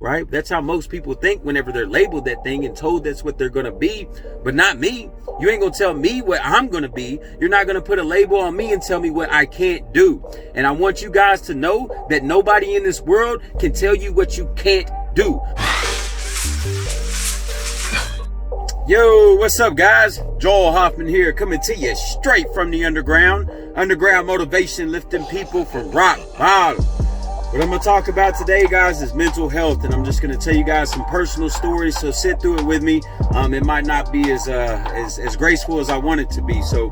right? That's how most people think whenever they're labeled that thing and told that's what they're going to be, but not me. You ain't going to tell me what I'm going to be. You're not going to put a label on me and tell me what I can't do. And I want you guys to know that nobody in this world can tell you what you can't do. Yo, what's up, guys? Joel Hoffman here, coming to you straight from the underground. Underground motivation, lifting people from rock bottom. What I'm going to talk about today, guys, is mental health, and I'm just going to tell you guys some personal stories, so sit through it with me. It might not be as graceful as I want it to be, so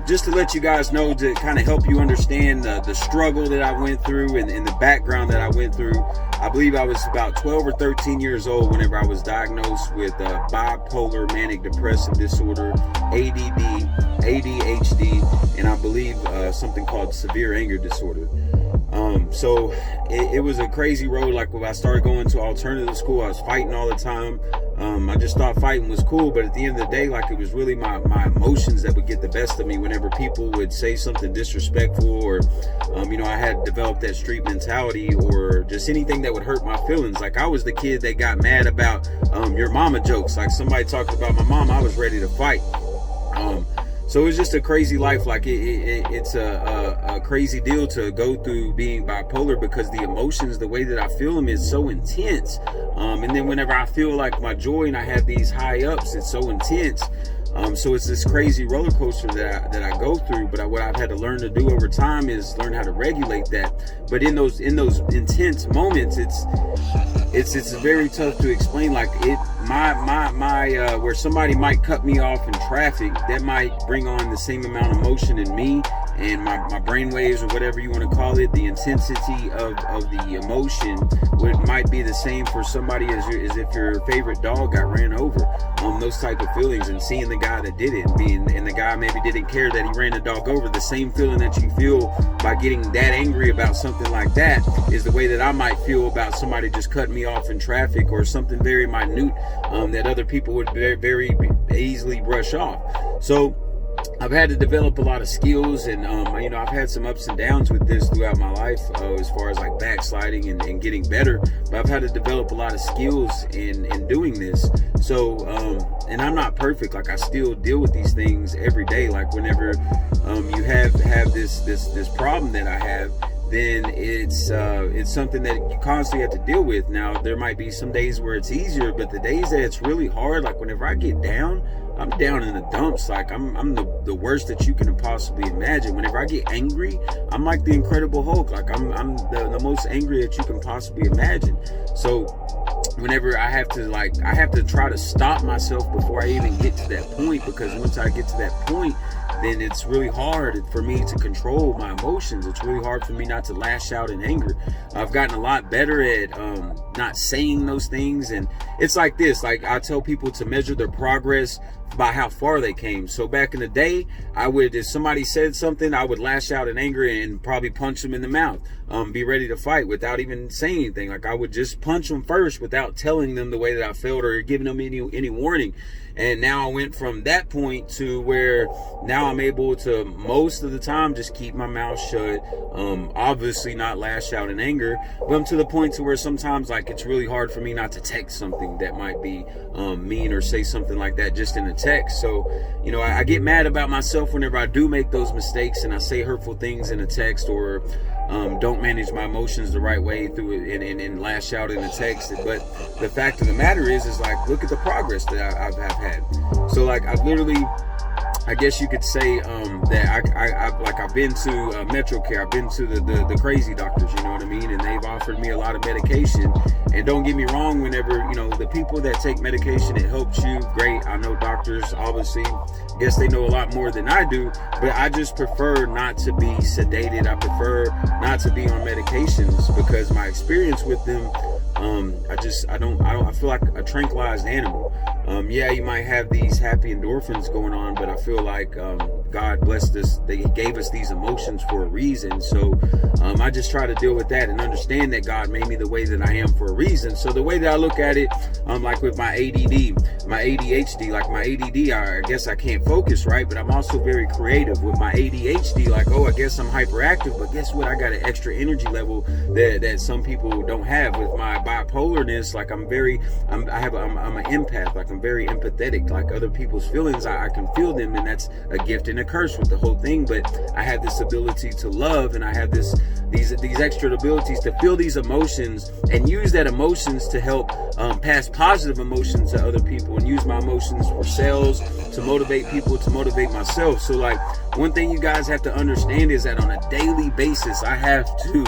just to let you guys know, to kind of help you understand the struggle that I went through and the background that I went through. I believe I was about 12 or 13 years old whenever I was diagnosed with bipolar manic depressive disorder, ADD, ADHD, and I believe something called severe anger disorder. So it was a crazy road. Like when I started going to alternative school, I was fighting all the time. I just thought fighting was cool, but at the end of the day, like, it was really my emotions that would get the best of me whenever people would say something disrespectful, or I had developed that street mentality, or just anything that would hurt my feelings. Like, I was the kid that got mad about your mama jokes. Like, somebody talked about my mom, I was ready to fight. So it's just a crazy life. Like, it's a crazy deal to go through being bipolar, because the emotions, the way that I feel them, is so intense. And then whenever I feel like my joy and I have these high ups, it's so intense. So it's this crazy roller coaster that I go through. But what I've had to learn to do over time is learn how to regulate that. But in those intense moments, it's very tough to explain. Like, where somebody might cut me off in traffic, that might bring on the same amount of emotion in me, and my brain waves, or whatever you want to call it. The intensity of the emotion might be the same for somebody as if your favorite dog got ran over. Those type of feelings, and seeing the guy that did it, and the guy maybe didn't care that he ran the dog over, the same feeling that you feel by getting that angry about something like that is the way that I might feel about somebody just cutting me off in traffic, or something very minute that other people would very, very easily brush off. So I've had to develop a lot of skills, and I've had some ups and downs with this throughout my life, as far as like backsliding and getting better. But I've had to develop a lot of skills in doing this. So and I'm not perfect. Like, I still deal with these things every day. Like, whenever you have this problem that I have, then it's something that you constantly have to deal with. Now, there might be some days where it's easier, but the days that it's really hard, like whenever I get down, I'm down in the dumps. Like, I'm the worst that you can possibly imagine. Whenever I get angry, I'm like the Incredible Hulk. Like, I'm the most angry that you can possibly imagine. So whenever I have to try to stop myself before I even get to that point, because once I get to that point, then it's really hard for me to control my emotions. It's really hard for me not to lash out in anger. I've gotten a lot better at not saying those things. And it's like this, like, I tell people to measure their progress by how far they came. So back in the day, if somebody said something, I would lash out in anger and probably punch them in the mouth, be ready to fight without even saying anything. Like, I would just punch them first without telling them the way that I felt, or giving them any warning. And now I went from that point to where now I'm able to, most of the time, just keep my mouth shut. Obviously not lash out in anger, but I'm to the point to where sometimes, like, it's really hard for me not to text something that might be mean, or say something like that just in a text. So, I get mad about myself whenever I do make those mistakes and I say hurtful things in a text, or don't manage my emotions the right way through it and lash out in a text. But the fact of the matter is like, look at the progress that I've had. So, like, I've literally, I guess you could say that I've been to MetroCare. I've been to the crazy doctors, you know what I mean? And they've offered me a lot of medication. And don't get me wrong, whenever, the people that take medication, it helps you, great. I know doctors, obviously, guess they know a lot more than I do, but I just prefer not to be sedated. I prefer not to be on medications, because my experience with them, I feel like a tranquilized animal. Yeah, you might have these happy endorphins going on, but I feel like God blessed us. They gave us these emotions for a reason. So I just try to deal with that and understand that God made me the way that I am for a reason. So the way that I look at it, like with my ADD, my ADHD, like my ADD, I guess I can't focus, right? But I'm also very creative. With my ADHD, like, oh, I guess I'm hyperactive, but guess what? I got an extra energy level that some people don't have. With my bipolarness, like I'm an empath, like I'm very empathetic. Like other people's feelings, I can feel them, and that's a gift and a curse with the whole thing. But I have this ability to love, and I have these extra abilities to feel these emotions and use that emotions to help pass positive emotions to other people, and use my emotions for sales, to motivate people, to motivate myself. So like one thing you guys have to understand is that on a daily basis, I have to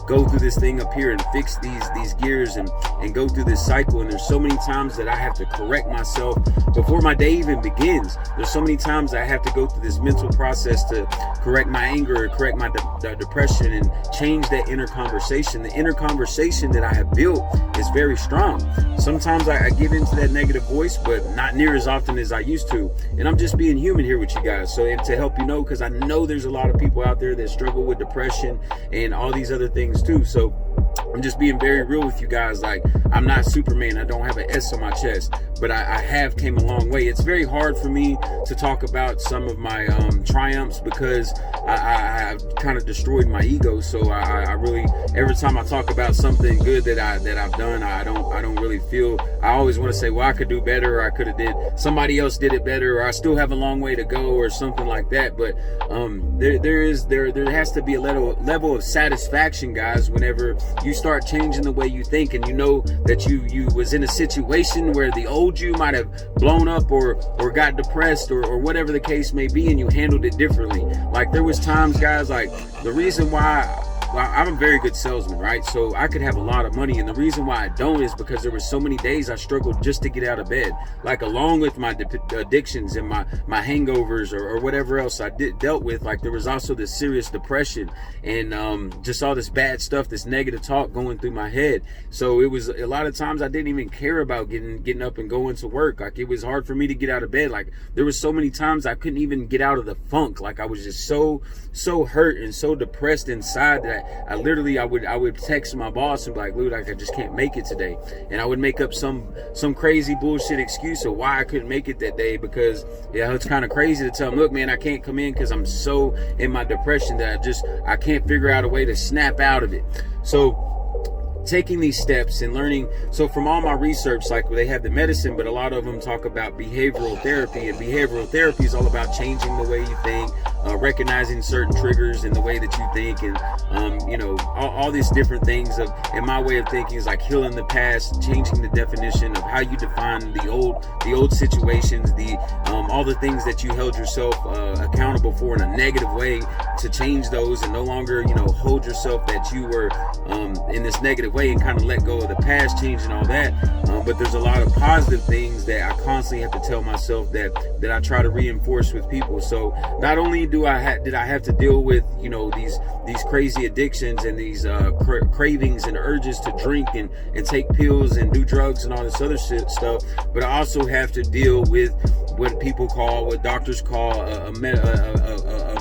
go through this thing up here and fix these gears and go through this cycle. And there's so many times that I have to correct myself before my day even begins. There's so many times I have to go through this mental process to correct my anger, or correct my depression, and change that inner conversation. The inner conversation that I have built is very strong. Sometimes I give into that negative voice, but not near as often as I used to. And I'm just being human here with you guys. So, and to help you know, because I know there's a lot of people out there that struggle with depression and all these other things too. So I'm just being very real with you guys. Like, I'm not Superman. I don't have an S on my chest, but I have came a long way. It's very hard for me to talk about some of my triumphs, because I've kind of destroyed my ego. So I really, every time I talk about something good that I've done, I don't really feel. I always want to say, well, I could do better, or I could have did, somebody else did it better, or I still have a long way to go, or something like that. But there has to be a level of satisfaction, guys, whenever you start changing the way you think, and you know that you was in a situation where the old you might have blown up or got depressed or whatever the case may be, and you handled it differently. Like there was times, guys, like the reason why I'm a very good salesman, right? So I could have a lot of money, and the reason why I don't is because there were so many days I struggled just to get out of bed. Like along with my addictions and my hangovers or whatever else I dealt with, like there was also this serious depression and just all this bad stuff, this negative talk going through my head. So it was a lot of times I didn't even care about getting up and going to work. Like it was hard for me to get out of bed. Like there was so many times I couldn't even get out of the funk. Like I was just so hurt and so depressed inside that I would text my boss and be like, "Dude, I just can't make it today," and I would make up some crazy bullshit excuse of why I couldn't make it that day, because it's kind of crazy to tell them, "Look, man, I can't come in because I'm so in my depression that I can't figure out a way to snap out of it." So taking these steps and learning. So from all my research, like they have the medicine, but a lot of them talk about behavioral therapy, and behavioral therapy is all about changing the way you think, recognizing certain triggers in the way that you think, and all these different things and my way of thinking is like healing the past, changing the definition of how you define the old situations, all the things that you held yourself accountable for in a negative way, to change those and no longer hold yourself that you were in this negative way, and kind of let go of the past, changing all that. But there's a lot of positive things that I constantly have to tell myself that I try to reinforce with people. So not only did I have to deal with these crazy addictions and these cravings and urges to drink and take pills and do drugs and all this other stuff, but I also have to deal with what doctors call a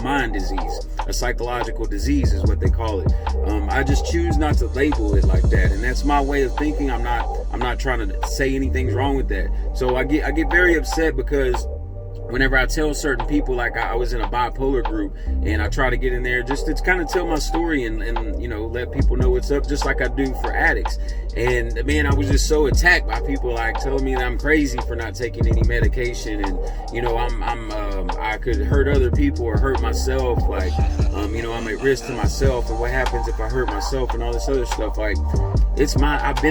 mind disease, a psychological disease is what they call it. I just choose not to label it like that, and that's my way of thinking. I'm not trying to say anything's wrong with that. So I get very upset because whenever I tell certain people, like I was in a bipolar group, and I try to get in there just to kind of tell my story and let people know what's up, just like I do for addicts. And man, I was just so attacked by people like telling me that I'm crazy for not taking any medication, and I could hurt other people or hurt myself. Like I'm at risk to myself, and what happens if I hurt myself and all this other stuff. Like I've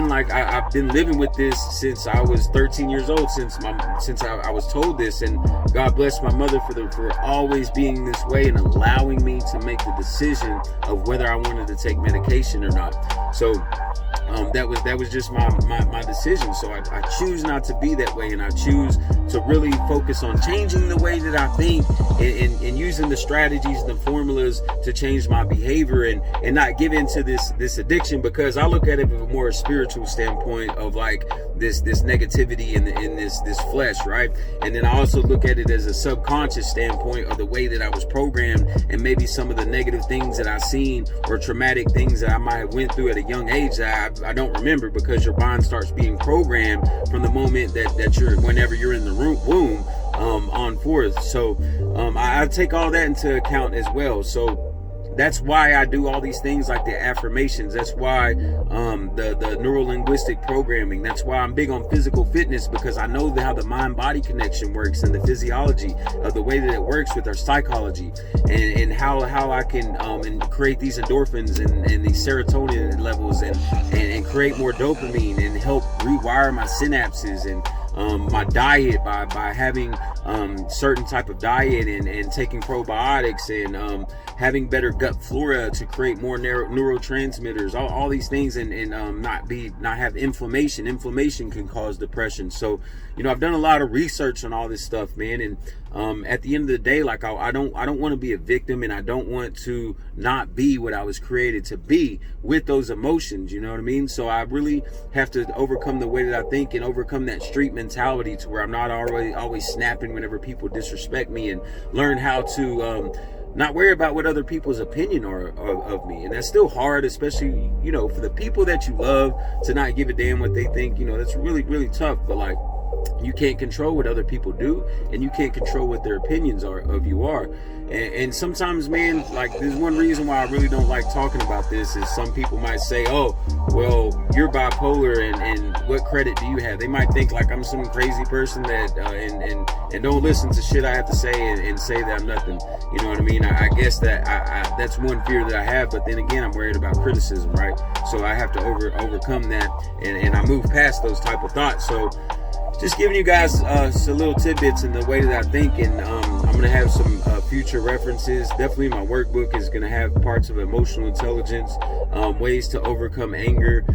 been living with this since I was 13 years old, since I was told this, and God bless my mother for always being this way and allowing me to make the decision of whether I wanted to take medication or not. So that was just my decision. So I choose not to be that way, and I choose to really focus on changing the way that I think, and using the strategies and the formulas to change my behavior, and not give into this addiction, because I look at it from a more spiritual standpoint of like this negativity in this flesh, right? And then I also look at it as a subconscious standpoint of the way that I was programmed, and maybe some of the negative things that I seen or traumatic things that I might have went through at a young age that I don't remember, because your mind starts being programmed from the moment that whenever you're in the womb on forth. So I take all that into account as well. So that's why I do all these things like the affirmations. That's why the neuro-linguistic programming. That's why I'm big on physical fitness, because I know how the mind-body connection works, and the physiology of the way that it works with our psychology, and how I can and create these endorphins and these serotonin levels, and create more dopamine, and help rewire my synapses, and my diet by having certain type of diet, and taking probiotics, and having better gut flora to create more neurotransmitters, all these things, and not have inflammation. Inflammation can cause depression. So, I've done a lot of research on all this stuff, man. And at the end of the day, like I don't want to be a victim, and I don't want to not be what I was created to be with those emotions. You know what I mean? So I really have to overcome the way that I think, and overcome that street mentality to where I'm not always snapping whenever people disrespect me, and learn how to not worry about what other people's opinion are of me. And that's still hard, especially, for the people that you love, to not give a damn what they think. That's really, really tough. But like, you can't control what other people do, and you can't control what their opinions of you are. And sometimes, man, like, there's one reason why I really don't like talking about this is some people might say, oh, well, you're bipolar, and what credit do you have? They might think like I'm some crazy person that and don't listen to shit I have to say, and say that I'm nothing. You know what I mean? I guess that that's one fear that I have. But then again, I'm worried about criticism, right? So I have to overcome that, and I move past those type of thoughts. So just giving you guys some little tidbits in the way that I think, and I'm going to have some future references. Definitely my workbook is going to have parts of emotional intelligence, ways to overcome anger,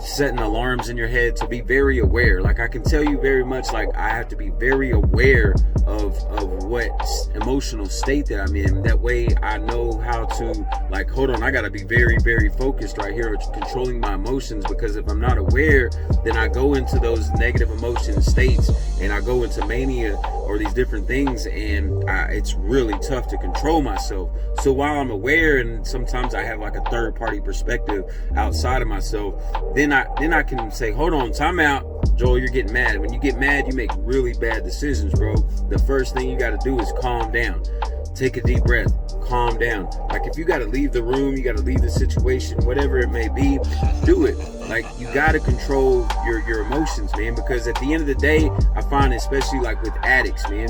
setting alarms in your head to be very aware. Like, I can tell you very much, like, I have to be very aware of what emotional state that I'm in. That way I know how to, like, hold on, I got to be very, very focused right here, controlling my emotions, because if I'm not aware, then I go into those negative emotion states, and I go into mania or these different things, and it's really tough to control myself. So while I'm aware, and sometimes I have like a third party perspective outside of myself, then I can say, hold on, time out, Joel, you're getting mad. When you get mad, you make really bad decisions, bro. The first thing you got to do is calm down. Take a deep breath, calm down. Like, if you got to leave the room, you got to leave the situation, whatever it may be, do it. Like, you got to control your emotions, man, because at the end of the day, I find, especially like with addicts, man,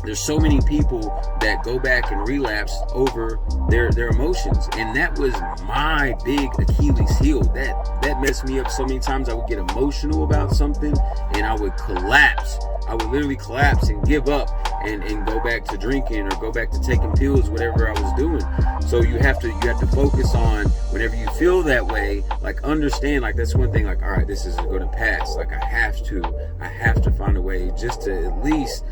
there's so many people that go back and relapse over their emotions. And that was my big Achilles heel. That messed me up so many times. I would get emotional about something, and I would collapse. I would literally collapse and give up, and go back to drinking, or go back to taking pills, whatever I was doing. So you have to focus on, whenever you feel that way, like, understand, like, that's one thing, like, all right, this is going to pass. Like, I have to find a way just to at least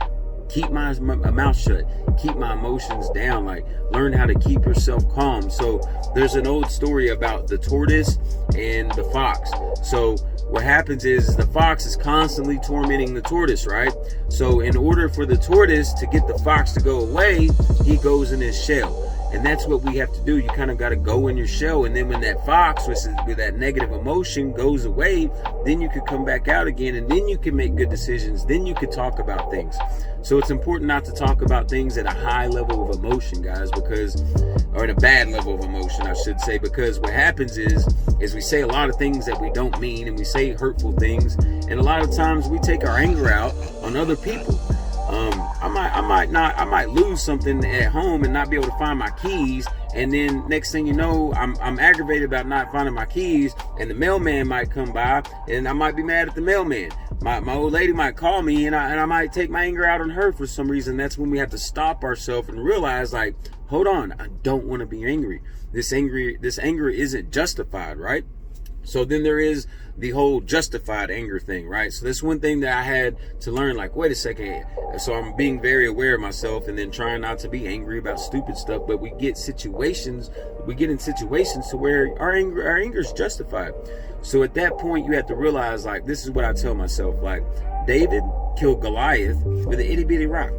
keep my mouth shut, keep my emotions down, like, learn how to keep yourself calm. So there's an old story about the tortoise and the fox. So what happens is the fox is constantly tormenting the tortoise, right? So in order for the tortoise to get the fox to go away, he goes in his shell. And that's what we have to do. You kind of got to go in your shell. And then when that fox, with that negative emotion, goes away, then you could come back out again, and then you can make good decisions. Then you could talk about things. So it's important not to talk about things at a high level of emotion, guys, or at a bad level of emotion, I should say, because what happens is we say a lot of things that we don't mean, and we say hurtful things. And a lot of times we take our anger out on other people. I might lose something at home and not be able to find my keys, and then next thing you know, I'm aggravated about not finding my keys, and the mailman might come by, and I might be mad at the mailman. My old lady might call me, and I might take my anger out on her for some reason. That's when we have to stop ourselves and realize, like, hold on, I don't want to be angry. This anger isn't justified, right? So then there is the whole justified anger thing, right? So that's one thing that I had to learn, like, wait a second. So I'm being very aware of myself and then trying not to be angry about stupid stuff. But we get in situations to where our anger is justified. So at that point, you have to realize, like, this is what I tell myself, like, David killed Goliath with an itty bitty rock.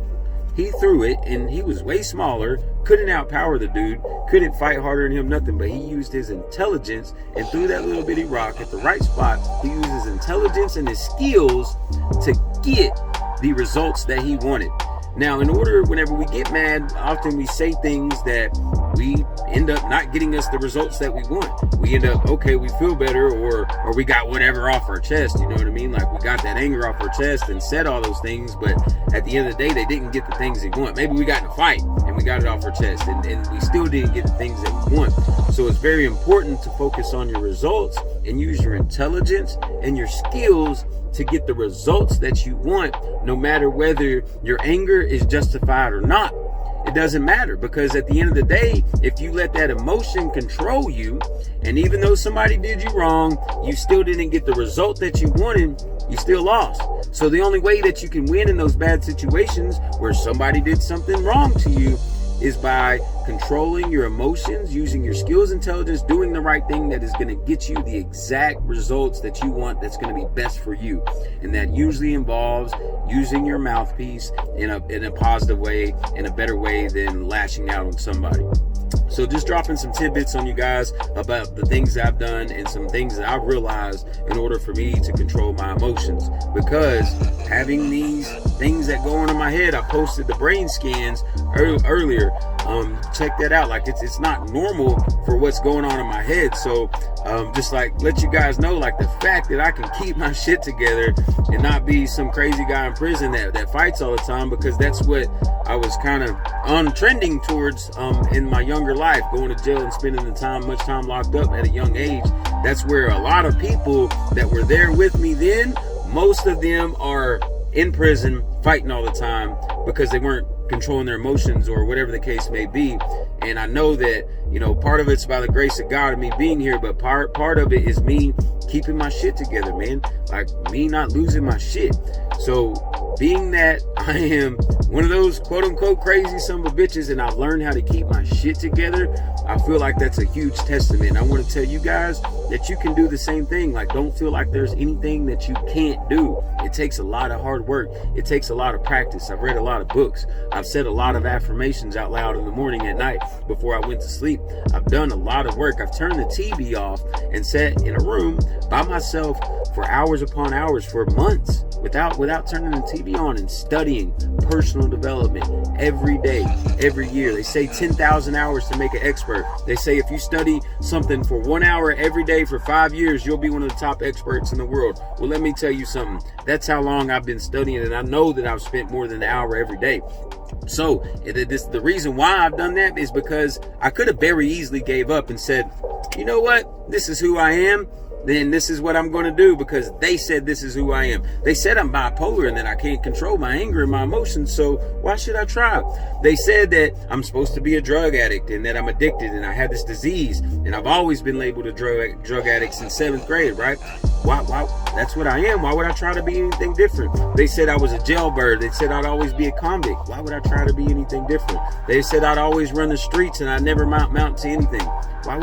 He threw it, and he was way smaller, couldn't outpower the dude, couldn't fight harder than him, nothing, but he used his intelligence and threw that little bitty rock at the right spot. He used his intelligence and his skills to get the results that he wanted. Now, whenever we get mad, often we say things that we end up not getting us the results that we want. We end up, okay, we feel better, or we got whatever off our chest, you know what I mean? Like, we got that anger off our chest and said all those things, but at the end of the day, they didn't get the things they want. Maybe we got in a fight and we got it off our chest, and we still didn't get the things that we want. So it's very important to focus on your results and use your intelligence and your skills to get the results that you want, no matter whether your anger is justified or not. It doesn't matter, because at the end of the day, if you let that emotion control you, and even though somebody did you wrong, you still didn't get the result that you wanted, you still lost. So the only way that you can win in those bad situations where somebody did something wrong to you is by controlling your emotions, using your skills, intelligence, doing the right thing that is going to get you the exact results that you want, that's going to be best for you. And that usually involves using your mouthpiece in a positive way, in a better way than lashing out on somebody. So just dropping some tidbits on you guys about the things I've done and some things that I've realized in order for me to control my emotions. Because having these things that go on in my head, I posted the brain scans earlier. Check that out. Like, it's not normal for what's going on in my head. So just like let you guys know, like, the fact that I can keep my shit together and not be some crazy guy in prison that fights all the time, because that's what I was kind of trending towards in my younger life, going to jail and spending much time locked up at a young age. That's where a lot of people that were there with me then, most of them are in prison fighting all the time because they weren't controlling their emotions or whatever the case may be. And I know that, part of it's by the grace of God and me being here, but part of it is me keeping my shit together, man. Like, me not losing my shit. So being that I am one of those quote unquote crazy son of a bitches and I've learned how to keep my shit together, I feel like that's a huge testament. I want to tell you guys that you can do the same thing. Like, don't feel like there's anything that you can't do. It takes a lot of hard work. It takes a lot of practice. I've read a lot of books. I've said a lot of affirmations out loud in the morning, at night, before I went to sleep. I've done a lot of work. I've turned the TV off and sat in a room by myself for hours upon hours for months without turning the TV on, and studying personal development every day, every year. They say 10,000 hours to make an expert. They say if you study something for 1 hour every day for 5 years, you'll be one of the top experts in the world. Well, let me tell you something. That's how long I've been studying, and I know that I've spent more than an hour every day. So the reason why I've done that is because I could have very easily gave up and said, you know what, this is who I am. Then this is what I'm going to do, because they said this is who I am. They said I'm bipolar and that I can't control my anger and my emotions, so why should I try? They said that I'm supposed to be a drug addict and that I'm addicted and I have this disease, and I've always been labeled a drug addict since 7th grade, right? Why? That's what I am. Why would I try to be anything different? They said I was a jailbird. They said I'd always be a convict. Why would I try to be anything different? They said I'd always run the streets and I'd never mount to anything. Why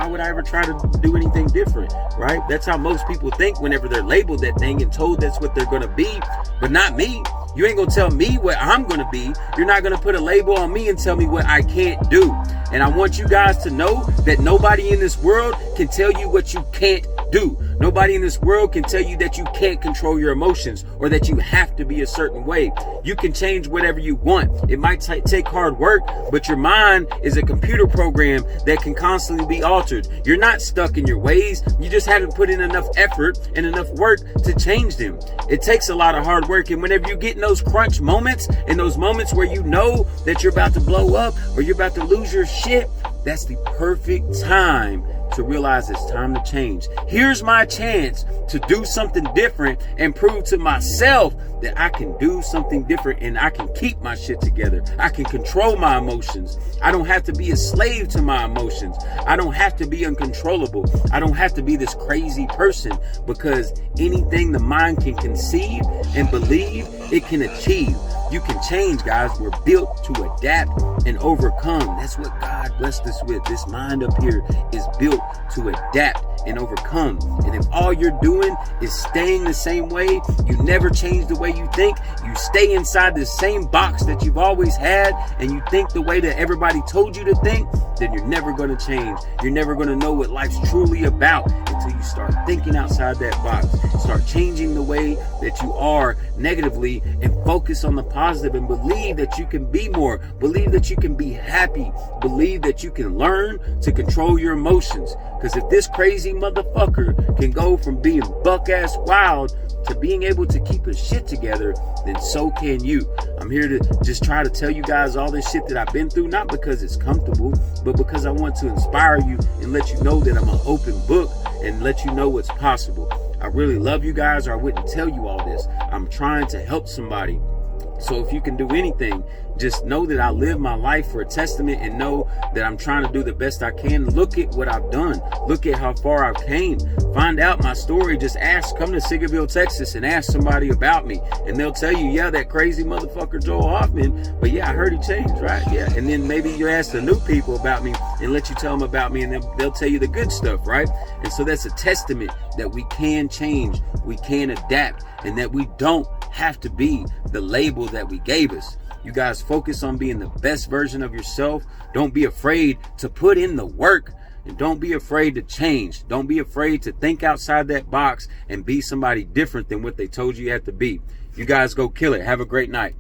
would I ever try to do anything different, right? That's how most people think whenever they're labeled that thing and told that's what they're going to be, but not me. You ain't going to tell me what I'm going to be. You're not going to put a label on me and tell me what I can't do. And I want you guys to know that nobody in this world can tell you what you can't do. Nobody in this world can tell you that you can't control your emotions or that you have to be a certain way. You can change whatever you want. It might take hard work, but your mind is a computer program that can constantly be altered. You're not stuck in your ways. You just haven't put in enough effort and enough work to change them. It takes a lot of hard work. And whenever you get in those crunch moments, in those moments where you know that you're about to blow up or you're about to lose your shit, that's the perfect time to realize it's time to change. Here's my chance to do something different and prove to myself that I can do something different and I can keep my shit together. I can control my emotions. I don't have to be a slave to my emotions. I don't have to be uncontrollable. I don't have to be this crazy person, because anything the mind can conceive and believe, it can achieve. You can change, guys. We're built to adapt and overcome. That's what God blessed us with. This mind up here is built to adapt and overcome. And if all you're doing is staying the same way, you never change the way you think, you stay inside the same box that you've always had, and you think the way that everybody told you to think, then you're never going to change. You're never going to know what life's truly about until you start thinking outside that box. Start changing the way that you are negatively and focus on the positive, and believe that you can be more. Believe that you can be happy. Believe that you can learn to control your emotions. Because if this crazy motherfucker can go from being buck-ass wild to being able to keep his shit together, then so can you. I'm here to just try to tell you guys all this shit that I've been through, not because it's comfortable, but because I want to inspire you and let you know that I'm an open book and let you know what's possible. I really love you guys, or I wouldn't tell you all this. I'm trying to help somebody. So if you can do anything, just know that I live my life for a testament, and know that I'm trying to do the best I can. Look at what I've done. Look at how far I've came. Find out my story. Just come to Sigerville, Texas, and ask somebody about me, and they'll tell you, yeah, that crazy motherfucker Joel Hoffman, but yeah, I heard he changed, right? Yeah. And then maybe you ask the new people about me and let you tell them about me, and they'll tell you the good stuff, right? And so that's a testament that we can change, we can adapt, and that we don't have to be the label that we gave us. You guys focus on being the best version of yourself. Don't be afraid to put in the work, and don't be afraid to change. Don't be afraid to think outside that box and be somebody different than what they told you you had to be. You guys go kill it. Have a great night.